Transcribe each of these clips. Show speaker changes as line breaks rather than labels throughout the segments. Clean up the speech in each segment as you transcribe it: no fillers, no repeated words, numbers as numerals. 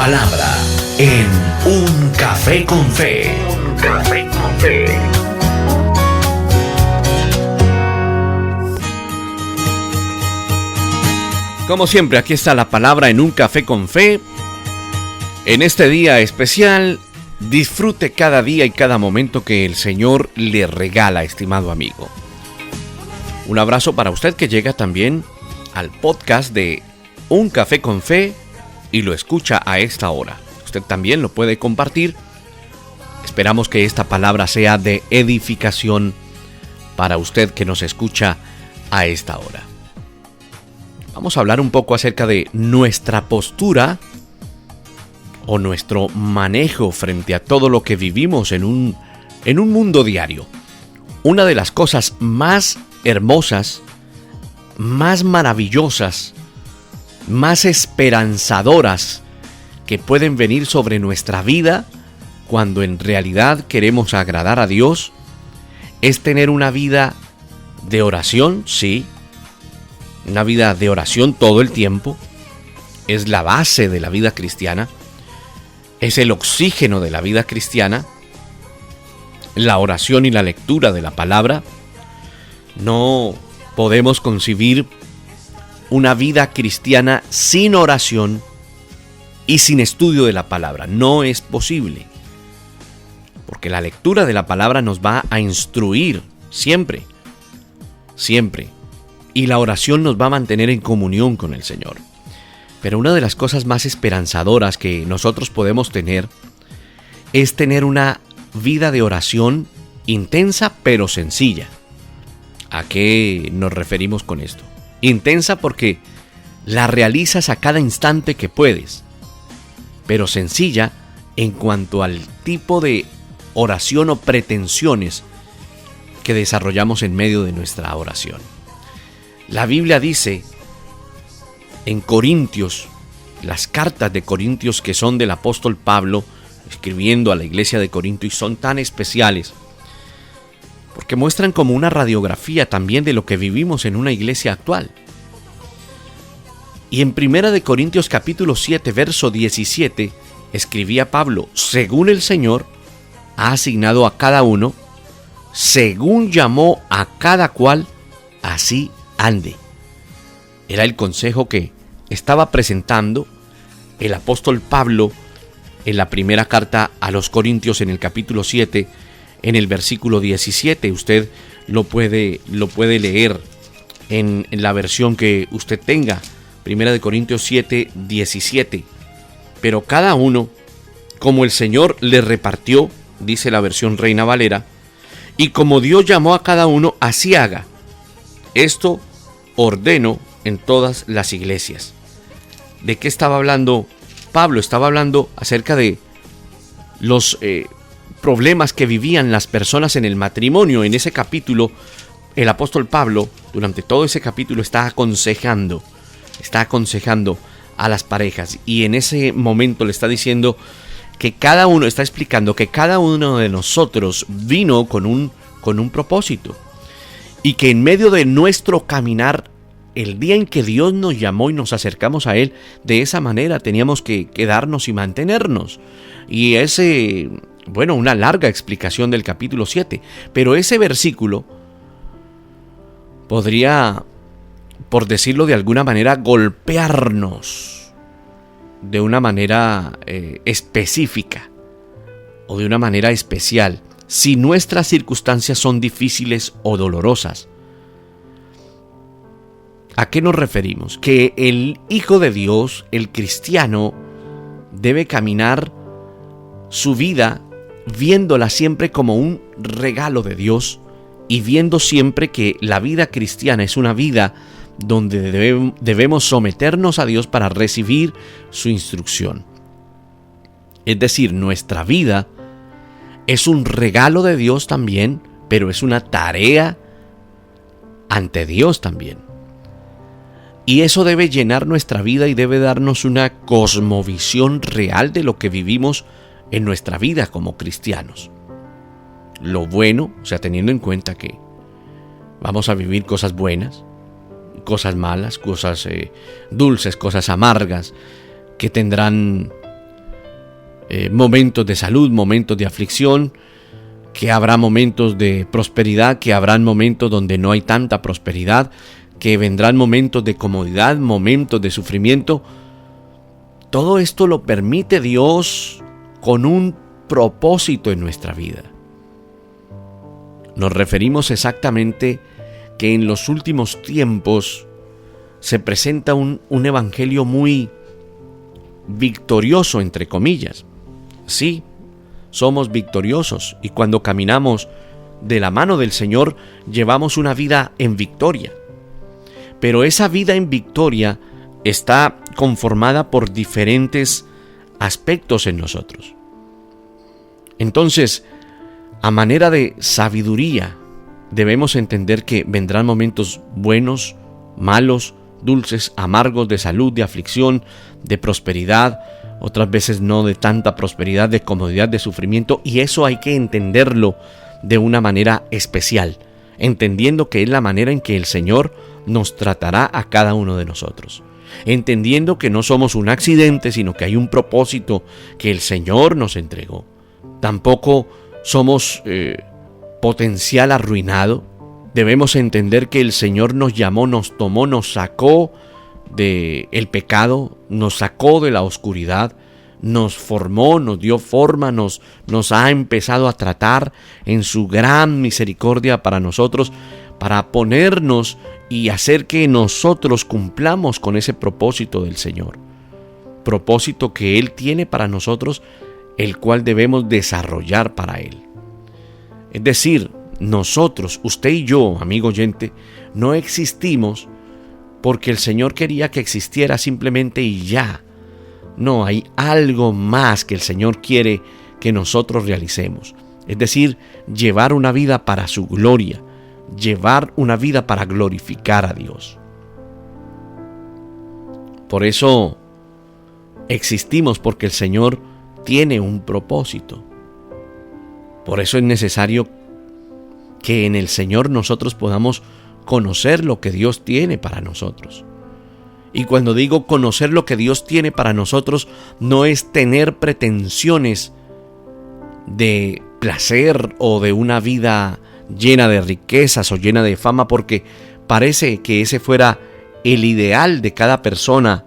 palabra en Un Café con Fe. Un Café con Fe.
Como siempre, aquí está la palabra en Un Café con Fe. En este día especial, disfrute cada día y cada momento que el Señor le regala, estimado amigo. Un abrazo para usted que llega también al podcast de Un Café con Fe y lo escucha a esta hora. Usted también lo puede compartir. Esperamos que esta palabra sea de edificación para usted que nos escucha a esta hora. Vamos a hablar un poco acerca de nuestra postura o nuestro manejo frente a todo lo que vivimos en un mundo diario. Una de las cosas más hermosas, más maravillosas, más esperanzadoras que pueden venir sobre nuestra vida cuando en realidad queremos agradar a Dios es tener una vida de oración, sí, una vida de oración todo el tiempo. Es la base de la vida cristiana, es el oxígeno de la vida cristiana, la oración y la lectura de la palabra. No podemos concebir una vida cristiana sin oración y sin estudio de la palabra. No es posible, porque la lectura de la palabra nos va a instruir siempre, siempre, y la oración nos va a mantener en comunión con el Señor. Pero una de las cosas más esperanzadoras que nosotros podemos tener es tener una vida de oración intensa pero sencilla. ¿A qué nos referimos con esto? Intensa porque la realizas a cada instante que puedes, pero sencilla en cuanto al tipo de oración o pretensiones que desarrollamos en medio de nuestra oración. La Biblia dice en Corintios, las cartas de Corintios que son del apóstol Pablo, escribiendo a la iglesia de Corinto, y son tan especiales porque muestran como una radiografía también de lo que vivimos en una iglesia actual. Y en 1 Corintios capítulo 7, verso 17, escribía Pablo: según el Señor ha asignado a cada uno, según llamó a cada cual, así ande. Era el consejo que estaba presentando el apóstol Pablo en la primera carta a los Corintios, en el capítulo 7, en el versículo 17. Usted lo puede leer en la versión que usted tenga, 1 Corintios 7, 17. Pero cada uno, como el Señor le repartió, dice la versión Reina Valera, y como Dios llamó a cada uno, así haga. Esto ordeno en todas las iglesias. ¿De qué estaba hablando Pablo? Estaba hablando acerca de los problemas que vivían las personas en el matrimonio. En ese capítulo, el apóstol Pablo, durante todo ese capítulo, está aconsejando a las parejas. Y en ese momento le está diciendo que cada uno, está explicando que cada uno de nosotros vino con un propósito. Y que en medio de nuestro caminar, el día en que Dios nos llamó y nos acercamos a Él, de esa manera teníamos que quedarnos y mantenernos. Y una larga explicación del capítulo 7. Pero ese versículo podría, por decirlo de alguna manera, golpearnos de una manera específica o de una manera especial si nuestras circunstancias son difíciles o dolorosas. ¿A qué nos referimos? Que el Hijo de Dios, el cristiano, debe caminar su vida viéndola siempre como un regalo de Dios y viendo siempre que la vida cristiana es una vida donde debemos someternos a Dios para recibir su instrucción. Es decir, nuestra vida es un regalo de Dios también, pero es una tarea ante Dios también. Y eso debe llenar nuestra vida y debe darnos una cosmovisión real de lo que vivimos en nuestra vida como cristianos. Lo bueno, o sea, teniendo en cuenta que vamos a vivir cosas buenas, cosas malas, cosas dulces, cosas amargas, que tendrán momentos de salud, momentos de aflicción, que habrá momentos de prosperidad, que habrán momentos donde no hay tanta prosperidad, que vendrán momentos de comodidad, momentos de sufrimiento. Todo esto lo permite Dios con un propósito en nuestra vida. Nos referimos exactamente que en los últimos tiempos se presenta un evangelio muy victorioso, entre comillas. Sí, somos victoriosos, y cuando caminamos de la mano del Señor llevamos una vida en victoria. Pero esa vida en victoria está conformada por diferentes aspectos en nosotros. Entonces, a manera de sabiduría, debemos entender que vendrán momentos buenos, malos, dulces, amargos, de salud, de aflicción, de prosperidad, otras veces no de tanta prosperidad, de comodidad, de sufrimiento, y eso hay que entenderlo de una manera especial, entendiendo que es la manera en que el Señor nos tratará a cada uno de nosotros, entendiendo que no somos un accidente, sino que hay un propósito que el Señor nos entregó. Tampoco somos potencial arruinado. Debemos entender que el Señor nos llamó, nos tomó, nos sacó del pecado, nos sacó de la oscuridad, nos formó, nos dio forma, nos ha empezado a tratar en su gran misericordia para nosotros, para ponernos y hacer que nosotros cumplamos con ese propósito del Señor. Propósito que Él tiene para nosotros, el cual debemos desarrollar para Él. Es decir, nosotros, usted y yo, amigo oyente, no existimos porque el Señor quería que existiera simplemente y ya. No, hay algo más que el Señor quiere que nosotros realicemos. Es decir, llevar una vida para su gloria, llevar una vida para glorificar a Dios. Por eso existimos, porque el Señor tiene un propósito. Por eso es necesario que en el Señor nosotros podamos conocer lo que Dios tiene para nosotros. Y cuando digo conocer lo que Dios tiene para nosotros, no es tener pretensiones de placer o de una vida llena de riquezas o llena de fama, porque parece que ese fuera el ideal de cada persona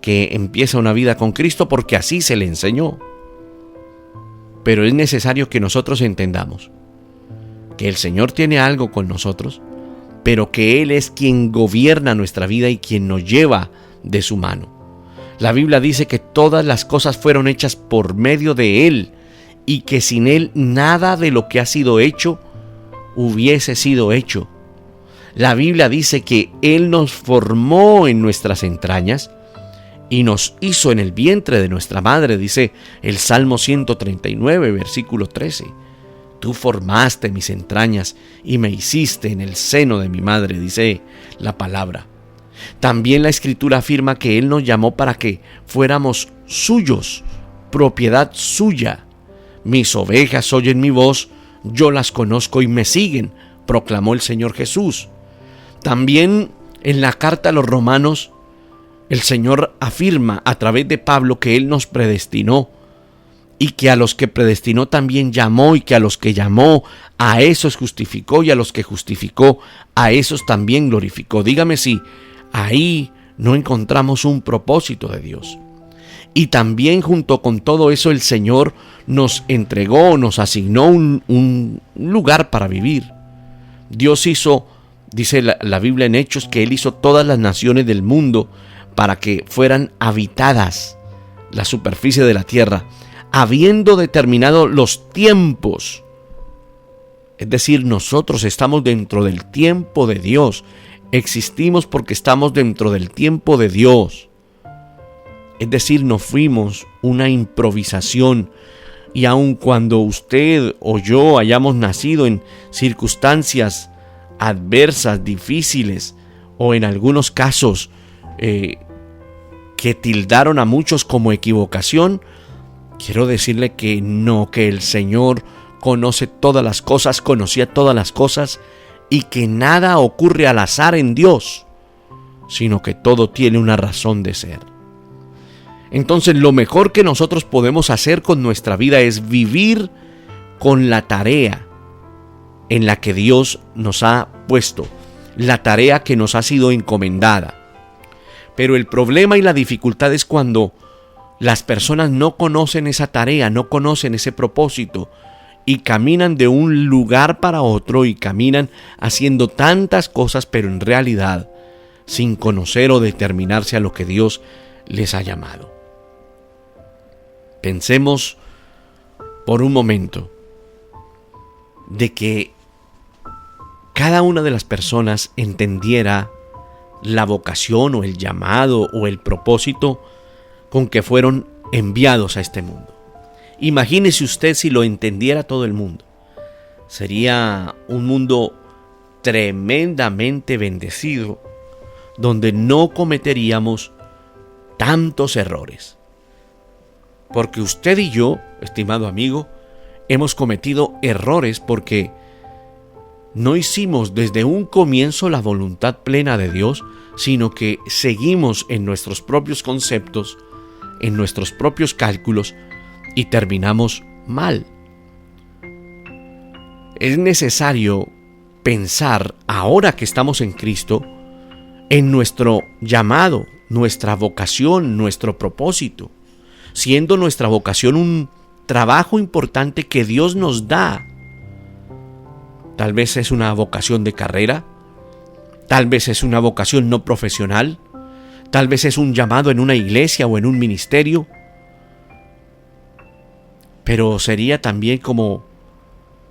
que empieza una vida con Cristo, porque así se le enseñó. Pero es necesario que nosotros entendamos que el Señor tiene algo con nosotros, pero que Él es quien gobierna nuestra vida y quien nos lleva de su mano. La Biblia dice que todas las cosas fueron hechas por medio de Él, y que sin Él nada de lo que ha sido hecho hubiese sido hecho. La Biblia dice que Él nos formó en nuestras entrañas y nos hizo en el vientre de nuestra madre, dice el Salmo 139, versículo 13. Tú formaste mis entrañas y me hiciste en el seno de mi madre, dice la palabra. También la Escritura afirma que Él nos llamó para que fuéramos suyos, propiedad suya. Mis ovejas oyen mi voz, yo las conozco y me siguen, proclamó el Señor Jesús. También en la carta a los Romanos, el Señor afirma a través de Pablo que Él nos predestinó, y que a los que predestinó también llamó, y que a los que llamó, a esos justificó, y a los que justificó, a esos también glorificó. Dígame si ahí no encontramos un propósito de Dios. Y también junto con todo eso el Señor nos entregó, nos asignó un lugar para vivir. Dios hizo, dice la Biblia en Hechos, que Él hizo todas las naciones del mundo para que fueran habitadas la superficie de la tierra, habiendo determinado los tiempos. Es decir, nosotros estamos dentro del tiempo de Dios. Existimos porque estamos dentro del tiempo de Dios. Es decir, no fuimos una improvisación, y aun cuando usted o yo hayamos nacido en circunstancias adversas, difíciles, o en algunos casos que tildaron a muchos como equivocación, quiero decirle que no, que el Señor conoce todas las cosas, conocía todas las cosas, y que nada ocurre al azar en Dios, sino que todo tiene una razón de ser. Entonces lo mejor que nosotros podemos hacer con nuestra vida es vivir con la tarea en la que Dios nos ha puesto, la tarea que nos ha sido encomendada. Pero el problema y la dificultad es cuando las personas no conocen esa tarea, no conocen ese propósito y caminan de un lugar para otro y caminan haciendo tantas cosas, pero en realidad sin conocer o determinarse a lo que Dios les ha llamado. Pensemos por un momento de que cada una de las personas entendiera la vocación o el llamado o el propósito con que fueron enviados a este mundo. Imagínese usted si lo entendiera todo el mundo. Sería un mundo tremendamente bendecido, donde no cometeríamos tantos errores. Porque usted y yo, estimado amigo, hemos cometido errores porque no hicimos desde un comienzo la voluntad plena de Dios, sino que seguimos en nuestros propios conceptos, en nuestros propios cálculos y terminamos mal. Es necesario pensar, ahora que estamos en Cristo, en nuestro llamado, nuestra vocación, nuestro propósito, siendo nuestra vocación un trabajo importante que Dios nos da. Tal vez es una vocación de carrera, tal vez es una vocación no profesional, tal vez es un llamado en una iglesia o en un ministerio, pero sería también como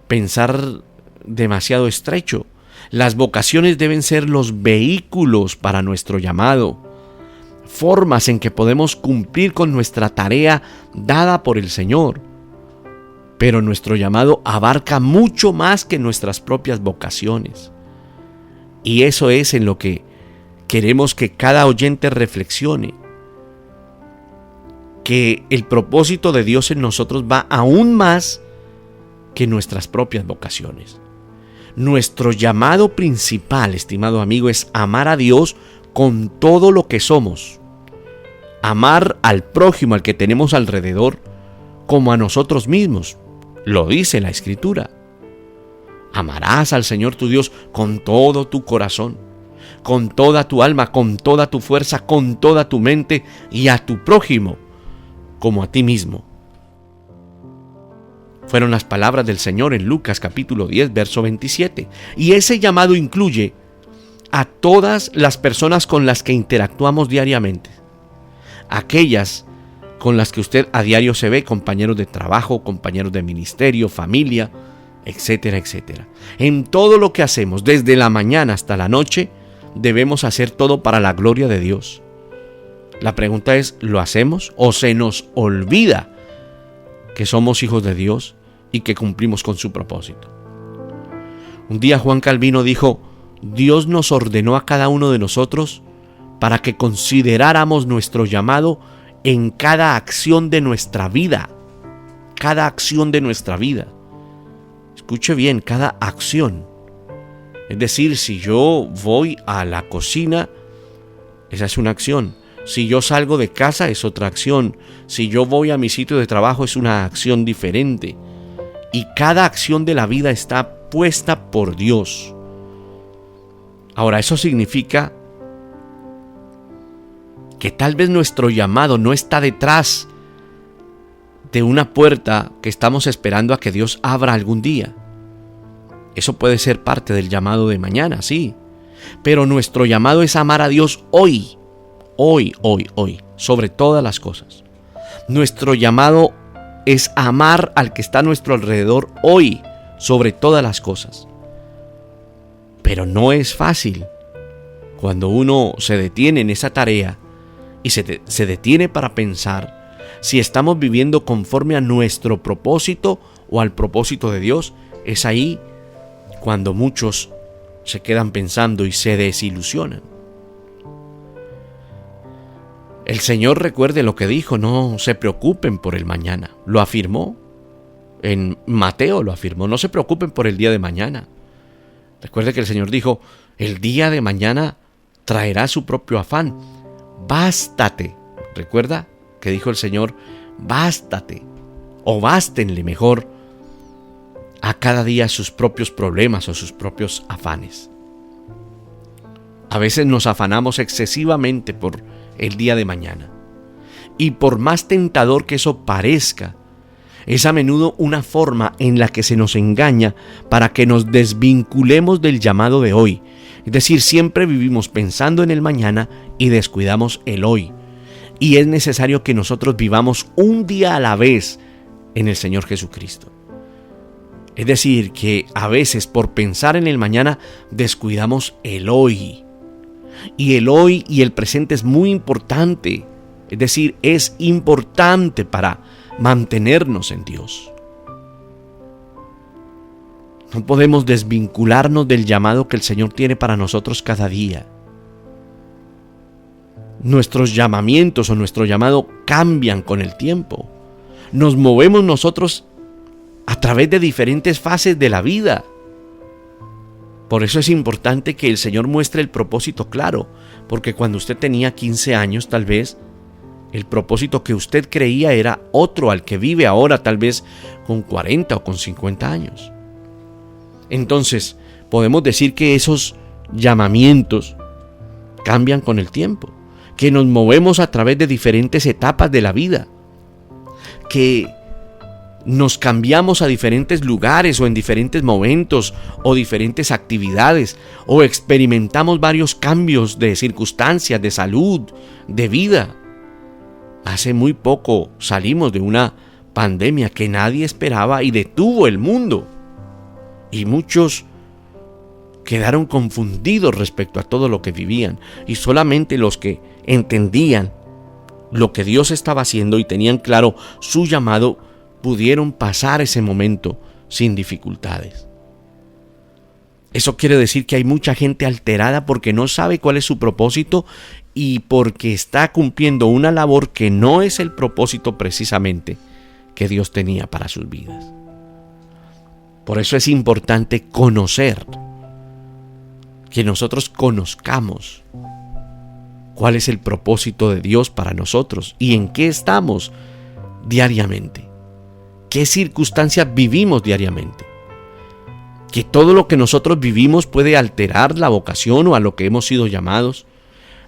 pensar demasiado estrecho. Las vocaciones deben ser los vehículos para nuestro llamado, formas en que podemos cumplir con nuestra tarea dada por el Señor. Pero nuestro llamado abarca mucho más que nuestras propias vocaciones. Y eso es en lo que queremos que cada oyente reflexione. Que el propósito de Dios en nosotros va aún más que nuestras propias vocaciones. Nuestro llamado principal, estimado amigo, es amar a Dios con todo lo que somos. Amar al prójimo, al que tenemos alrededor, como a nosotros mismos. Lo dice la Escritura. Amarás al Señor tu Dios con todo tu corazón, con toda tu alma, con toda tu fuerza, con toda tu mente, y a tu prójimo como a ti mismo. Fueron las palabras del Señor en Lucas capítulo 10, verso 27. Y ese llamado incluye a todas las personas con las que interactuamos diariamente. Aquellas con las que usted a diario se ve, compañeros de trabajo, compañeros de ministerio, familia, etcétera, etcétera. En todo lo que hacemos, desde la mañana hasta la noche, debemos hacer todo para la gloria de Dios. La pregunta es, ¿lo hacemos o se nos olvida que somos hijos de Dios y que cumplimos con su propósito? Un día Juan Calvino dijo, Dios nos ordenó a cada uno de nosotros para que consideráramos nuestro llamado en cada acción de nuestra vida. Cada acción de nuestra vida. Escuche bien, cada acción. Es decir, si yo voy a la cocina, esa es una acción. Si yo salgo de casa, es otra acción. Si yo voy a mi sitio de trabajo, es una acción diferente. Y cada acción de la vida está puesta por Dios. Ahora, eso significa que tal vez nuestro llamado no está detrás de una puerta que estamos esperando a que Dios abra algún día. Eso puede ser parte del llamado de mañana, sí. Pero nuestro llamado es amar a Dios hoy, sobre todas las cosas. Nuestro llamado es amar al que está a nuestro alrededor hoy, sobre todas las cosas. Pero no es fácil cuando uno se detiene en esa tarea y se detiene para pensar si estamos viviendo conforme a nuestro propósito o al propósito de Dios. Es ahí cuando muchos se quedan pensando y se desilusionan. El Señor, recuerde lo que dijo, no se preocupen por el mañana. Lo afirmó. En Mateo lo afirmó, no se preocupen por el día de mañana. Recuerde que el Señor dijo, el día de mañana traerá su propio afán. Bástate, recuerda, que dijo el Señor, bástate o bástenle mejor a cada día sus propios problemas o sus propios afanes. A veces nos afanamos excesivamente por el día de mañana. Y por más tentador que eso parezca, es a menudo una forma en la que se nos engaña para que nos desvinculemos del llamado de hoy. Es decir, siempre vivimos pensando en el mañana y descuidamos el hoy. Y es necesario que nosotros vivamos un día a la vez en el Señor Jesucristo. Es decir, que a veces por pensar en el mañana descuidamos el hoy. Y el hoy y el presente es muy importante. Es decir, es importante para mantenernos en Dios. No podemos desvincularnos del llamado que el Señor tiene para nosotros cada día. Nuestros llamamientos o nuestro llamado cambian con el tiempo. Nos movemos nosotros a través de diferentes fases de la vida. Por eso es importante que el Señor muestre el propósito claro, porque cuando usted tenía 15 años, tal vez, el propósito que usted creía era otro al que vive ahora, tal vez con 40 o con 50 años. Entonces, podemos decir que esos llamamientos cambian con el tiempo, que nos movemos a través de diferentes etapas de la vida, que nos cambiamos a diferentes lugares o en diferentes momentos o diferentes actividades o experimentamos varios cambios de circunstancias, de salud, de vida. Hace muy poco salimos de una pandemia que nadie esperaba y detuvo el mundo. Y muchos quedaron confundidos respecto a todo lo que vivían. Y solamente los que entendían lo que Dios estaba haciendo y tenían claro su llamado, pudieron pasar ese momento sin dificultades. Eso quiere decir que hay mucha gente alterada porque no sabe cuál es su propósito y porque está cumpliendo una labor que no es el propósito precisamente que Dios tenía para sus vidas. Por eso es importante conocer, que nosotros conozcamos cuál es el propósito de Dios para nosotros y en qué estamos diariamente, qué circunstancias vivimos diariamente. Que todo lo que nosotros vivimos puede alterar la vocación o a lo que hemos sido llamados,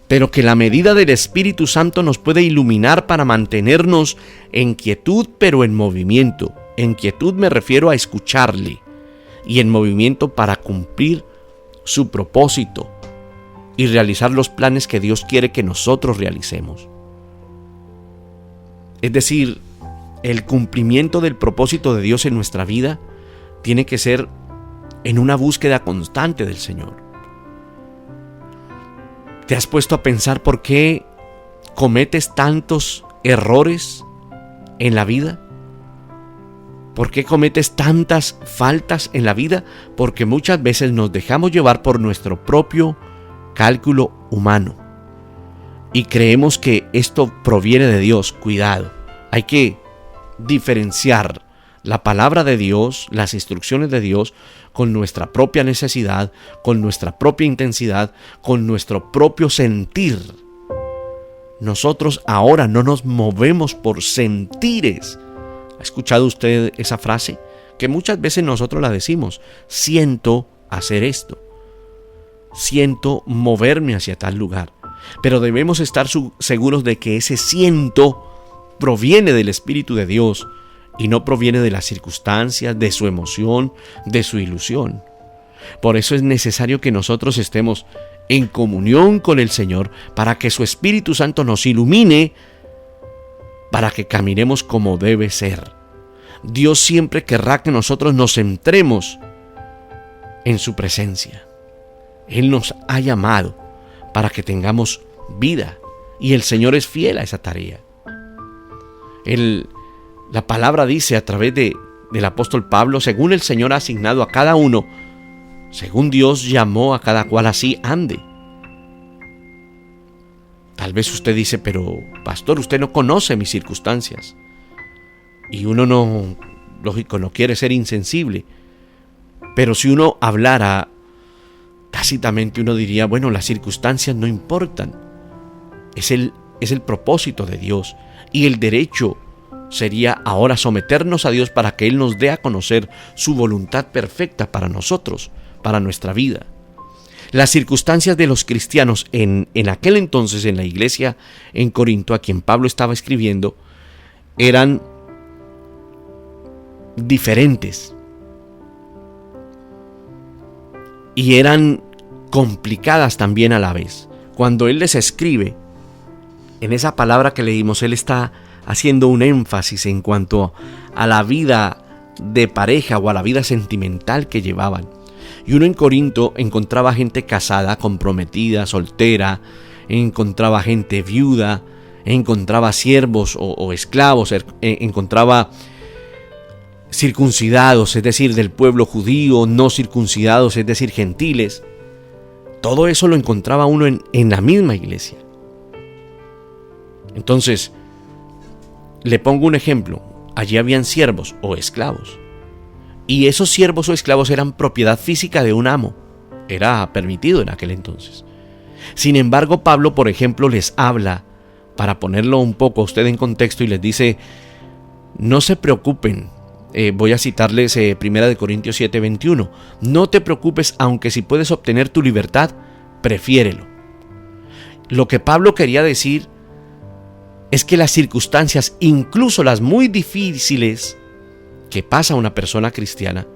pero que la medida del Espíritu Santo nos puede iluminar para mantenernos en quietud, pero en movimiento. En quietud me refiero a escucharle y en movimiento para cumplir su propósito y realizar los planes que Dios quiere que nosotros realicemos. Es decir, el cumplimiento del propósito de Dios en nuestra vida tiene que ser en una búsqueda constante del Señor. ¿Te has puesto a pensar por qué cometes tantos errores en la vida? ¿Por qué cometes tantas faltas en la vida? Porque muchas veces nos dejamos llevar por nuestro propio cálculo humano y creemos que esto proviene de Dios. Cuidado, hay que diferenciar la palabra de Dios, las instrucciones de Dios, con nuestra propia necesidad, con nuestra propia intensidad, con nuestro propio sentir. Nosotros ahora no nos movemos por sentires. ¿Ha escuchado usted esa frase? Que muchas veces nosotros la decimos: siento hacer esto, siento moverme hacia tal lugar. Pero debemos estar seguros de que ese siento proviene del Espíritu de Dios y no proviene de las circunstancias, de su emoción, de su ilusión. Por eso es necesario que nosotros estemos en comunión con el Señor para que su Espíritu Santo nos ilumine, para que caminemos como debe ser. Dios siempre querrá que nosotros nos centremos en su presencia. Él nos ha llamado para que tengamos vida y el Señor es fiel a esa tarea. La palabra dice a través del apóstol Pablo: según el Señor ha asignado a cada uno, según Dios llamó a cada cual, así ande. Tal vez usted dice: pero pastor, usted no conoce mis circunstancias. Y uno no, lógico, no quiere ser insensible. Pero si uno hablara tácitamente, uno diría: bueno, las circunstancias no importan. Es el propósito de Dios. Y el derecho sería ahora someternos a Dios para que Él nos dé a conocer su voluntad perfecta para nosotros, para nuestra vida. Las circunstancias de los cristianos en aquel entonces en la iglesia en Corinto, a quien Pablo estaba escribiendo, eran diferentes y eran complicadas también a la vez. Cuando él les escribe, en esa palabra que leímos, él está haciendo un énfasis en cuanto a la vida de pareja o a la vida sentimental que llevaban. Y uno en Corinto encontraba gente casada, comprometida, soltera, encontraba gente viuda, encontraba siervos o esclavos, encontraba circuncidados, es decir, del pueblo judío, no circuncidados, es decir, gentiles. Todo eso lo encontraba uno en la misma iglesia. Entonces, le pongo un ejemplo. Allí habían siervos o esclavos. Y esos siervos o esclavos eran propiedad física de un amo. Era permitido en aquel entonces. Sin embargo, Pablo, por ejemplo, les habla, para ponerlo un poco a usted en contexto, y les dice, no se preocupen. Voy a citarles 1 Corintios 7:21. No te preocupes, aunque si puedes obtener tu libertad, prefiérelo. Lo que Pablo quería decir es que las circunstancias, incluso las muy difíciles que pasa una persona cristiana,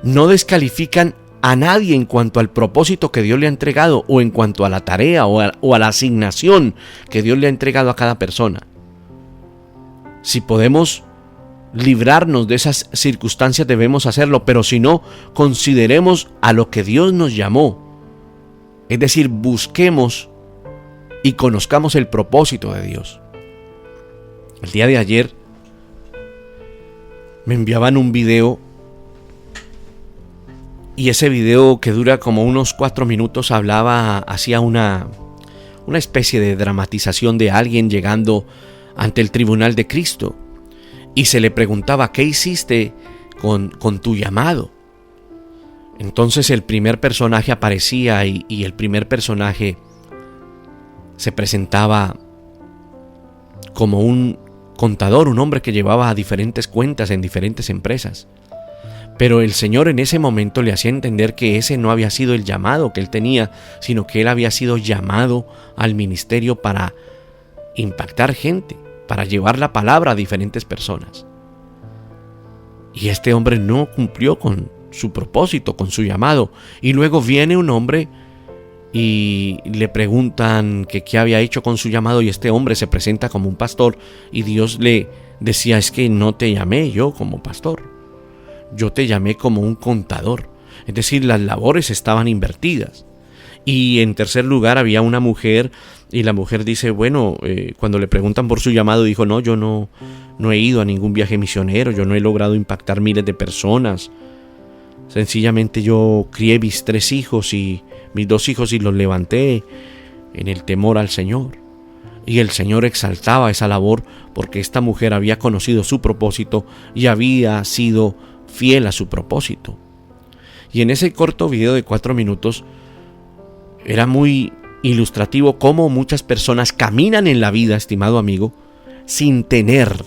no descalifican a nadie en cuanto al propósito que Dios le ha entregado o en cuanto a la tarea o a la asignación que Dios le ha entregado a cada persona. Si podemos librarnos de esas circunstancias, debemos hacerlo, pero si no, consideremos a lo que Dios nos llamó. Es decir, busquemos y conozcamos el propósito de Dios. El día de ayer me enviaban un video, y ese video, que dura como unos 4 minutos, hacía una especie de dramatización de alguien llegando ante el tribunal de Cristo, y se le preguntaba, ¿qué hiciste con tu llamado? Entonces el primer personaje aparecía y el primer personaje se presentaba como un contador, un hombre que llevaba diferentes cuentas en diferentes empresas. Pero el Señor en ese momento le hacía entender que ese no había sido el llamado que él tenía, sino que él había sido llamado al ministerio para impactar gente, para llevar la palabra a diferentes personas. Y este hombre no cumplió con su propósito, con su llamado. Y luego viene un hombre y le preguntan que qué había hecho con su llamado, y este hombre se presenta como un pastor, y Dios le decía, es que no te llamé yo como pastor, yo te llamé como un contador. Es decir, las labores estaban invertidas. Y en tercer lugar había una mujer, y la mujer dice, bueno, cuando le preguntan por su llamado, dijo, no, yo no he ido a ningún viaje misionero, yo no he logrado impactar miles de personas. Sencillamente yo crié mis 3 hijos y mis 2 hijos y los levanté en el temor al Señor. Y el Señor exaltaba esa labor porque esta mujer había conocido su propósito y había sido fiel a su propósito. Y en ese corto video de 4 minutos era muy ilustrativo cómo muchas personas caminan en la vida, estimado amigo, sin tener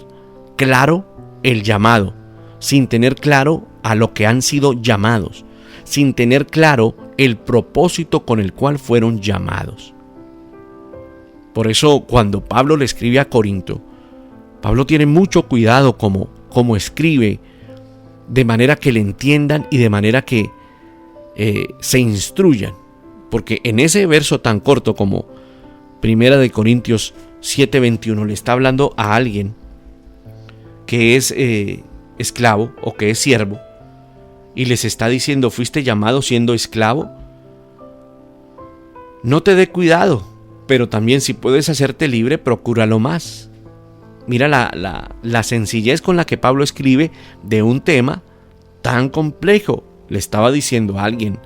claro el llamado, sin tener claro a lo que han sido llamados, sin tener claro el propósito con el cual fueron llamados. Por eso, cuando Pablo le escribe a Corinto, Pablo tiene mucho cuidado como escribe, de manera que le entiendan y de manera que se instruyan. Porque en ese verso tan corto como 1 Corintios 7:21 le está hablando a alguien que es esclavo o que es siervo, y les está diciendo, ¿fuiste llamado siendo esclavo? No te dé cuidado, pero también si puedes hacerte libre, procúralo más. Mira la sencillez con la que Pablo escribe de un tema tan complejo. Le estaba diciendo a alguien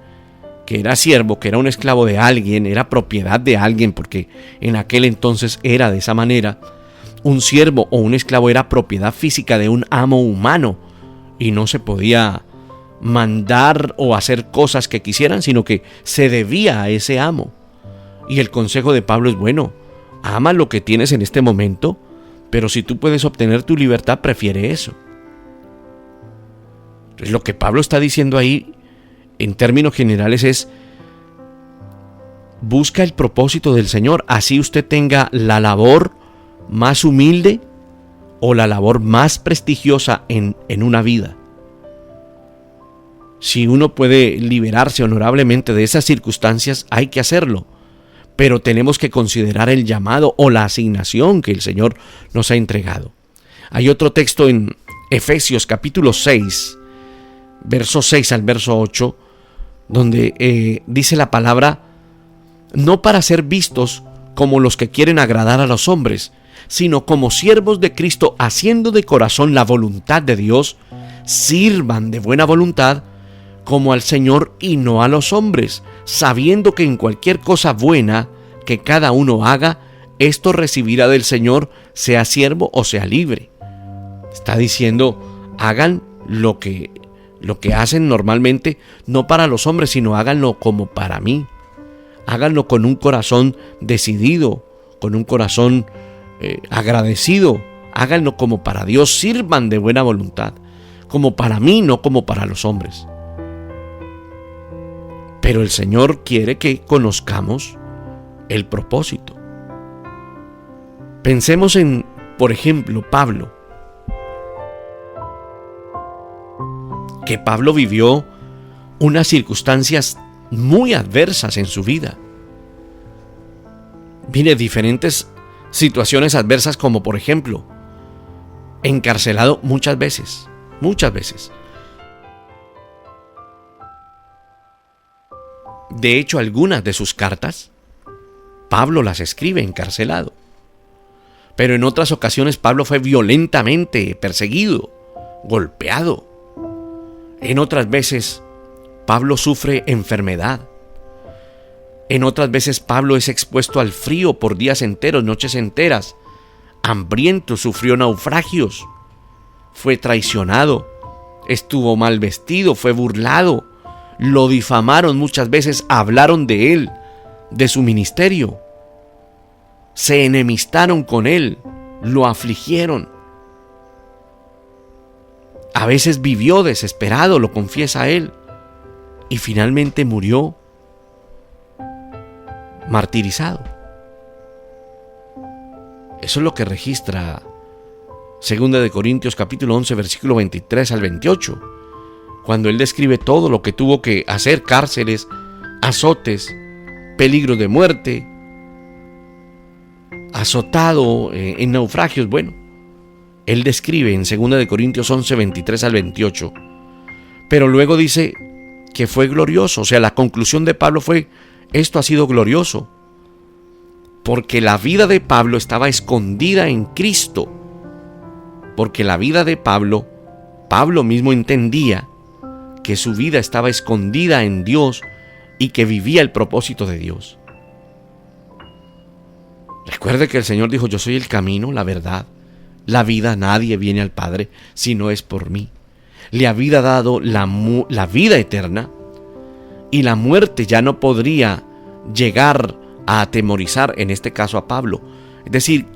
que era siervo, que era un esclavo de alguien, era propiedad de alguien, porque en aquel entonces era de esa manera. Un siervo o un esclavo era propiedad física de un amo humano y no se podía mandar o hacer cosas que quisieran, sino que se debía a ese amo. Y el consejo de Pablo es, bueno, ama lo que tienes en este momento, Pero si tú puedes obtener tu libertad, prefiere eso. Entonces, lo que Pablo está diciendo ahí, en términos generales, es: busca el propósito del Señor, así usted tenga la labor más humilde o la labor más prestigiosa en una vida. Si uno puede liberarse honorablemente de esas circunstancias, hay que hacerlo. Pero tenemos que considerar el llamado o la asignación que el Señor nos ha entregado. Hay otro texto en Efesios capítulo 6, verso 6 al verso 8, donde dice la palabra: no para ser vistos como los que quieren agradar a los hombres, sino como siervos de Cristo, haciendo de corazón la voluntad de Dios, sirvan de buena voluntad como al Señor y no a los hombres, sabiendo que en cualquier cosa buena que cada uno haga, esto recibirá del Señor, sea siervo o sea libre. Está diciendo: hagan lo que hacen normalmente, no para los hombres, sino háganlo como para mí. Háganlo con un corazón decidido, con un corazón agradecido. Háganlo como para Dios, sirvan de buena voluntad, como para mí, no como para los hombres. Pero el Señor quiere que conozcamos el propósito. Pensemos en, por ejemplo, Pablo. Que Pablo vivió unas circunstancias muy adversas en su vida. Mire, diferentes situaciones adversas, como por ejemplo, encarcelado muchas veces. De hecho, algunas de sus cartas, Pablo las escribe encarcelado. Pero en otras ocasiones Pablo fue violentamente perseguido, golpeado. En otras veces Pablo sufre enfermedad. En otras veces Pablo es expuesto al frío por días enteros, noches enteras. Hambriento, sufrió naufragios. Fue traicionado. Estuvo mal vestido, fue burlado. Lo difamaron muchas veces, hablaron de él, de su ministerio. Se enemistaron con él, lo afligieron. A veces vivió desesperado, lo confiesa él, y finalmente murió martirizado. Eso es lo que registra 2 de Corintios capítulo 11, versículo 23 al 28, cuando él describe todo lo que tuvo que hacer: cárceles, azotes, peligros de muerte, azotado en naufragios. Bueno, él describe en 2 de Corintios 11, 23 al 28. Pero luego dice que fue glorioso. O sea, la conclusión de Pablo fue: esto ha sido glorioso, porque la vida de Pablo estaba escondida en Cristo. Porque la vida de Pablo mismo entendía que su vida estaba escondida en Dios y que vivía el propósito de Dios. Recuerde que el Señor dijo: yo soy el camino, la verdad, la vida. Nadie viene al Padre si no es por mí. Le había dado la vida eterna, y la muerte ya no podría llegar a atemorizar, en este caso, a Pablo. Es decir,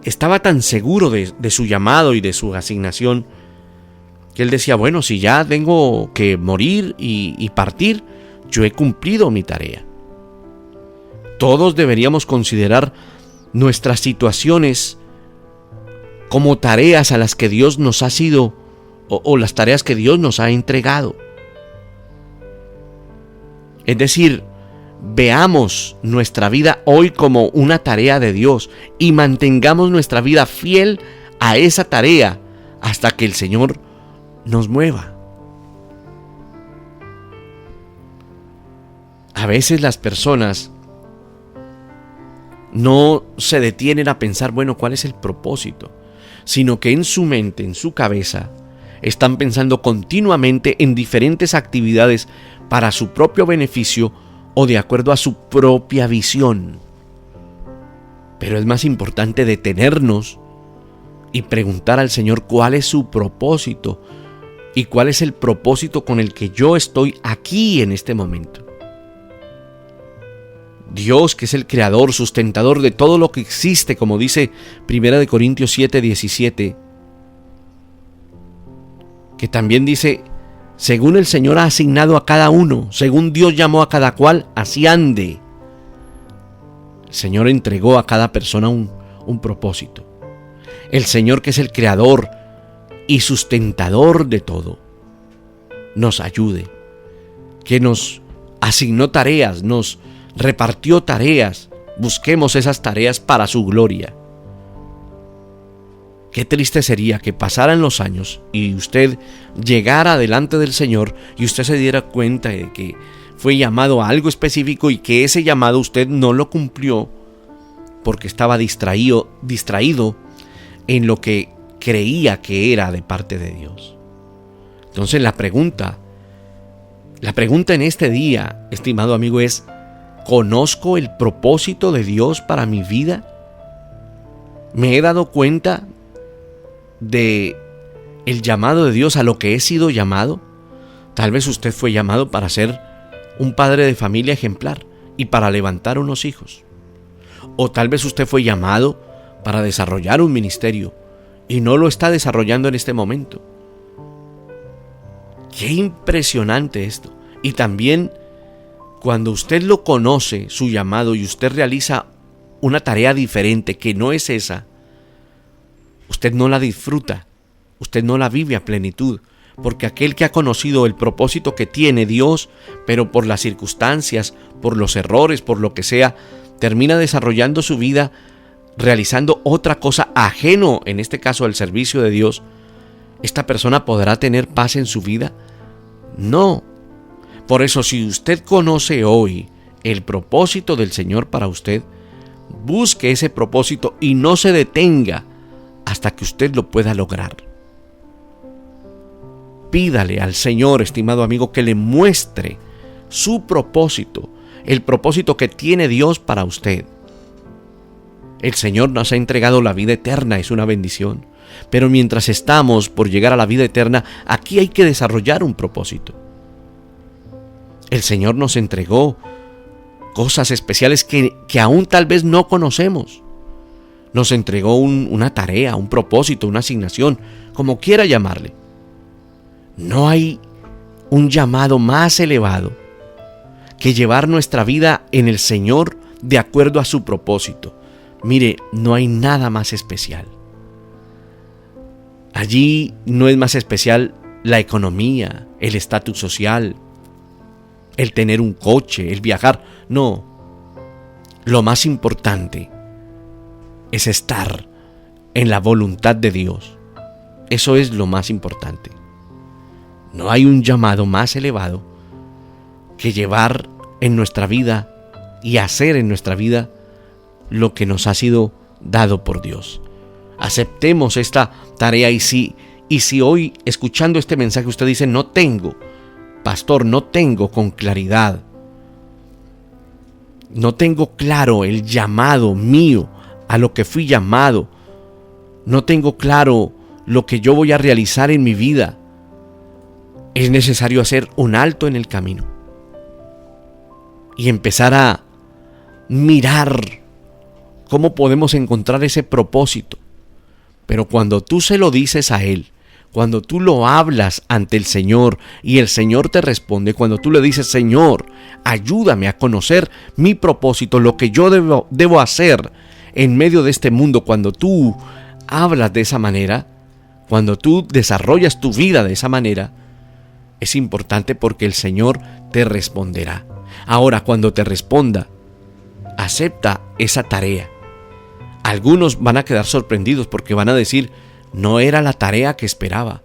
estaba tan seguro de su llamado y de su asignación, que él decía: bueno, si ya tengo que morir y partir, yo he cumplido mi tarea. Todos deberíamos considerar nuestras situaciones como tareas a las que Dios nos ha sido, o las tareas que Dios nos ha entregado. Es decir, veamos nuestra vida hoy como una tarea de Dios y mantengamos nuestra vida fiel a esa tarea hasta que el Señor nos mueva. A veces las personas no se detienen a pensar, bueno, ¿cuál es el propósito? Sino que en su mente, en su cabeza, están pensando continuamente en diferentes actividades para su propio beneficio o de acuerdo a su propia visión. Pero es más importante detenernos y preguntar al Señor cuál es su propósito y cuál es el propósito con el que yo estoy aquí en este momento. Dios, que es el creador, sustentador de todo lo que existe, como dice 1 Corintios 7:17, que también dice, según el Señor ha asignado a cada uno, según Dios llamó a cada cual, así ande. El Señor entregó a cada persona un propósito. El Señor, que es el creador y sustentador de todo, nos ayude, que nos asignó tareas, nos repartió tareas, busquemos esas tareas para su gloria. Qué triste sería que pasaran los años y usted llegara delante del Señor y usted se diera cuenta de que fue llamado a algo específico y que ese llamado usted no lo cumplió porque estaba distraído en lo que creía que era de parte de Dios. Entonces la pregunta en este día, estimado amigo, es: ¿conozco el propósito de Dios para mi vida? ¿Me he dado cuenta de el llamado de Dios a lo que he sido llamado? Tal vez usted fue llamado para ser un padre de familia ejemplar y para levantar unos hijos. O tal vez usted fue llamado para desarrollar un ministerio y no lo está desarrollando en este momento. Qué impresionante esto. Y también cuando usted lo conoce, su llamado, y usted realiza una tarea diferente que no es esa, usted no la disfruta, usted no la vive a plenitud, porque aquel que ha conocido el propósito que tiene Dios, pero por las circunstancias, por los errores, por lo que sea, termina desarrollando su vida realizando otra cosa ajeno, en este caso al servicio de Dios, ¿esta persona podrá tener paz en su vida? No. Por eso, si usted conoce hoy el propósito del Señor para usted, busque ese propósito y no se detenga hasta que usted lo pueda lograr. Pídale al Señor, estimado amigo, que le muestre su propósito, el propósito que tiene Dios para usted. El Señor nos ha entregado la vida eterna, es una bendición. Pero mientras estamos por llegar a la vida eterna, aquí hay que desarrollar un propósito. El Señor nos entregó cosas especiales que aún tal vez no conocemos. Nos entregó una tarea, un propósito, una asignación, como quiera llamarle. No hay un llamado más elevado que llevar nuestra vida en el Señor de acuerdo a su propósito. Mire, no hay nada más especial. Allí no es más especial la economía, el estatus social, el tener un coche, el viajar. No. Lo más importante es estar en la voluntad de Dios. Eso es lo más importante. No hay un llamado más elevado que llevar en nuestra vida y hacer en nuestra vida lo que nos ha sido dado por Dios. Aceptemos esta tarea y si hoy, escuchando este mensaje, usted dice: no tengo, pastor, no tengo con claridad, no tengo claro el llamado mío a lo que fui llamado, no tengo claro lo que yo voy a realizar en mi vida, es necesario hacer un alto en el camino y empezar a mirar cómo podemos encontrar ese propósito. Pero cuando tú se lo dices a Él, cuando tú lo hablas ante el Señor y el Señor te responde, cuando tú le dices: Señor, ayúdame a conocer mi propósito, lo que yo debo hacer en medio de este mundo, cuando tú hablas de esa manera, cuando tú desarrollas tu vida de esa manera, es importante porque el Señor te responderá. Ahora, cuando te responda, acepta esa tarea. Algunos van a quedar sorprendidos porque van a decir: no era la tarea que esperaba.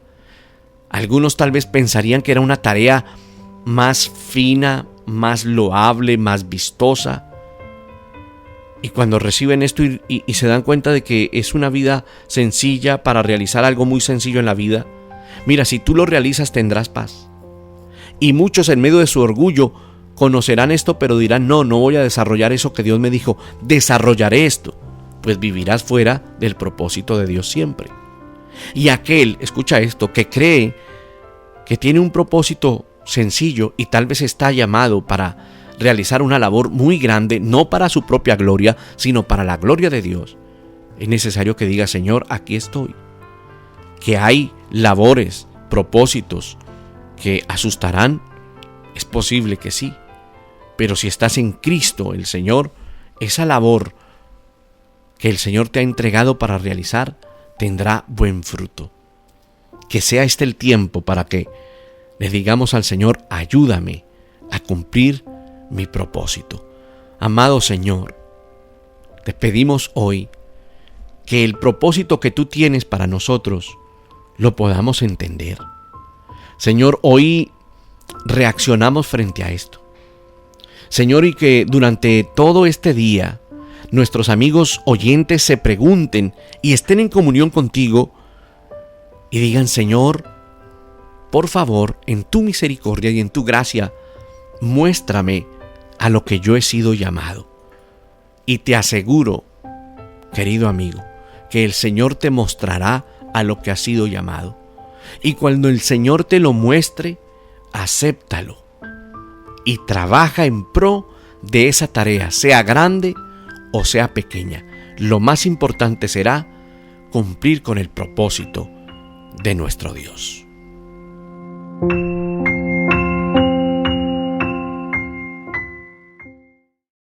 Algunos tal vez pensarían que era una tarea más fina, más loable, más vistosa. Y cuando reciben esto y se dan cuenta de que es una vida sencilla para realizar algo muy sencillo en la vida, mira, si tú lo realizas tendrás paz. Y muchos en medio de su orgullo conocerán esto, pero dirán: no voy a desarrollar eso que Dios me dijo, desarrollaré esto. Pues vivirás fuera del propósito de Dios siempre. Y aquel, escucha esto, que cree que tiene un propósito sencillo y tal vez está llamado para realizar una labor muy grande, no para su propia gloria, sino para la gloria de Dios, es necesario que diga: Señor, aquí estoy. Que hay labores, propósitos que asustarán, es posible que sí, pero si estás en Cristo el Señor, esa labor que el Señor te ha entregado para realizar tendrá buen fruto. Que sea este el tiempo para que le digamos al Señor: ayúdame a cumplir mi propósito. Amado Señor, te pedimos hoy que el propósito que tú tienes para nosotros lo podamos entender. Señor, hoy reaccionamos frente a esto. Señor, y que durante todo este día nuestros amigos oyentes se pregunten y estén en comunión contigo y digan: Señor, por favor, en tu misericordia y en tu gracia, muéstrame a lo que yo he sido llamado. Y te aseguro, querido amigo, que el Señor te mostrará a lo que has sido llamado. Y cuando el Señor te lo muestre, acéptalo y trabaja en pro de esa tarea, sea grande o sea pequeña. Lo más importante será cumplir con el propósito de nuestro Dios.